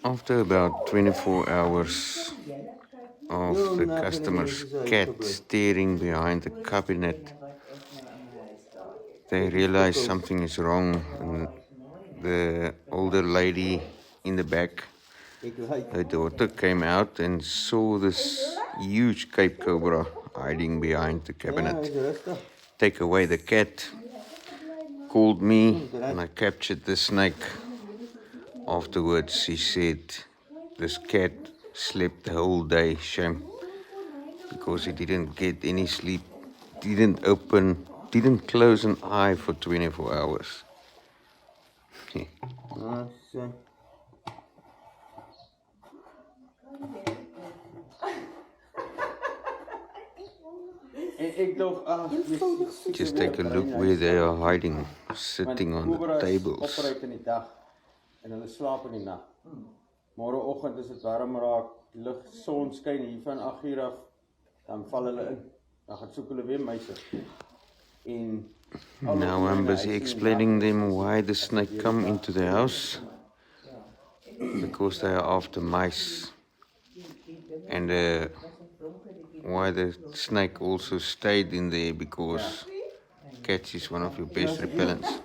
After about 24 hours of the customer's cat staring behind the cabinet, they realize something is wrong. And the older lady in the back, her daughter, came out and saw this huge Cape Cobra hiding behind the cabinet. Take away the cat, called me, and I captured the snake. Afterwards, she said this cat slept the whole day, shame, because he didn't get any sleep, didn't close an eye for 24 hours. Just take a look where they are hiding, sitting on the tables. En hulle slaap in die nag. Môreoggend as dit warm raak, lig, son skyn hier van 8:00 af, dan val hulle in. Dan gaan soek hulle weer muise. En now I'm busy explaining them why the snake come into the house, because they are after mice, and why the snake also stayed in there, because cats is one of your best repellents.